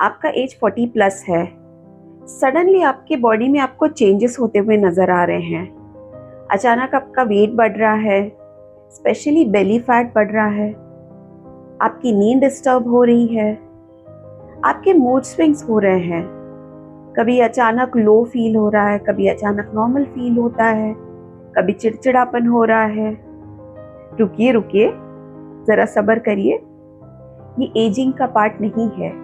आपका as 40 plus है, suddenly आपके बॉडी में आपको चेंजेस होते हुए नज़र आ रहे हैं। अचानक आपका वेट बढ़ रहा है, स्पेशली बेली फैट बढ़ रहा है, आपकी नींद डिस्टर्ब हो रही है, आपके मूड स्विंग्स हो रहे हैं, कभी अचानक लो फील हो रहा है, कभी अचानक नॉर्मल फील होता है, कभी चिड़चिड़ापन हो रहा है। रुकिए रुकिए, ज़रा सब्र करिए, ये एजिंग का पार्ट नहीं है।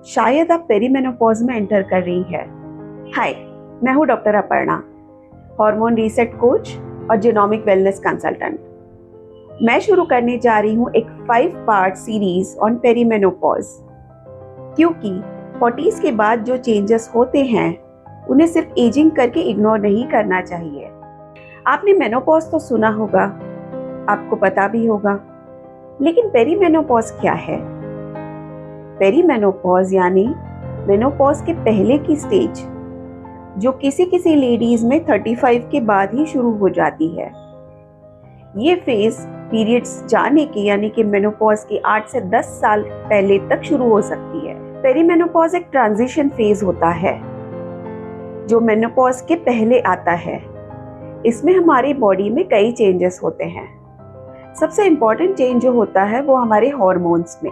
शायद आप पेरीमेनोपॉज में एंटर कर रही है। हाय, मैं हूँ doctor Aparna, hormone reset coach और जीनोमिक वेलनेस कंसल्टेंट। मैं शुरू करने जा रही हूँ एक 5 पार्ट सीरीज ऑन पेरीमेनोपॉज, क्योंकि 40s के बाद जो चेंजेस होते हैं उन्हें सिर्फ एजिंग करके इग्नोर नहीं करना चाहिए। आपने मेनोपॉज तो सुना होगा, आपको पता भी होगा, लेकिन पेरीमेनोपॉज क्या है? पेरीमेनोपॉज यानी मेनोपॉज के पहले की स्टेज, जो किसी किसी लेडीज में 35 के बाद ही शुरू हो जाती है। ये फेज पीरियड्स जाने के यानी कि मेनोपॉज के 8 से 10 साल पहले तक शुरू हो सकती है। पेरीमेनोपॉज एक ट्रांजिशन फेज होता है जो मेनोपॉज के पहले आता है। इसमें हमारी बॉडी में कई चेंजेस होते हैं। सबसे इम्पॉर्टेंट चेंज जो होता है वो हमारे हार्मोन्स में।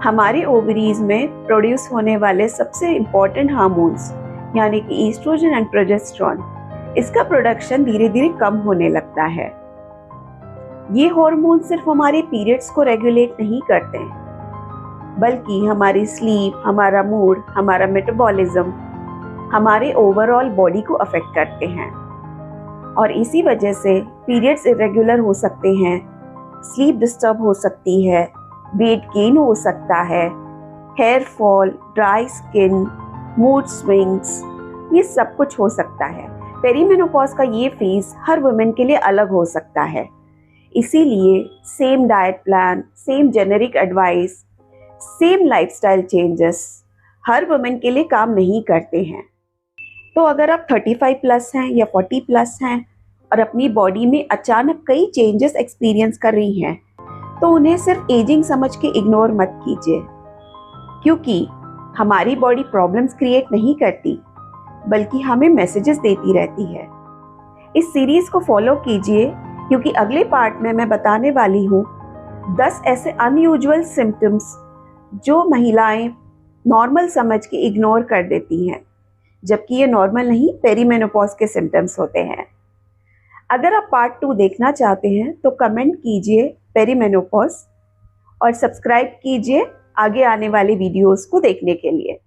हमारे ओवरीज में प्रोड्यूस होने वाले सबसे इम्पॉर्टेंट हार्मोन्स यानी कि ईस्ट्रोजन एंड प्रोजेस्टेरॉन, इसका प्रोडक्शन धीरे धीरे कम होने लगता है। ये हार्मोन सिर्फ हमारे पीरियड्स को रेगुलेट नहीं करते हैं, बल्कि हमारी स्लीप, हमारा मूड, हमारा मेटाबॉलिज्म, हमारे ओवरऑल बॉडी को अफेक्ट करते हैं। और इसी वजह से पीरियड्स इरेगुलर हो सकते हैं, स्लीप डिस्टर्ब हो सकती है, वेट गेन हो सकता है, hair fall, dry skin, mood swings, ये सब कुछ हो सकता है। पेरीमेनोपॉज का ये फेज हर वुमेन के लिए अलग हो सकता है, इसीलिए same diet plan, same generic advice, same lifestyle changes हर वुमेन के लिए काम नहीं करते हैं। तो अगर आप 35 प्लस हैं या 40 प्लस हैं और अपनी बॉडी में अचानक कई चेंजेस एक्सपीरियंस कर रही हैं, तो उन्हें सिर्फ एजिंग समझ के इग्नोर मत कीजिए, क्योंकि हमारी बॉडी प्रॉब्लम्स क्रिएट नहीं करती, बल्कि हमें मैसेजेस देती रहती है। इस सीरीज को फॉलो कीजिए, क्योंकि अगले पार्ट में मैं बताने वाली हूँ 10 ऐसे अनयूजुअल सिम्टम्स जो महिलाएं नॉर्मल समझ के इग्नोर कर देती हैं, जबकि ये नॉर्मल नहीं, पेरीमेनोपॉज के सिम्टम्स होते हैं। अगर आप पार्ट 2 देखना चाहते हैं तो कमेंट कीजिए पेरीमेनोपॉज और सब्सक्राइब कीजिए आगे आने वाले वीडियोस को देखने के लिए।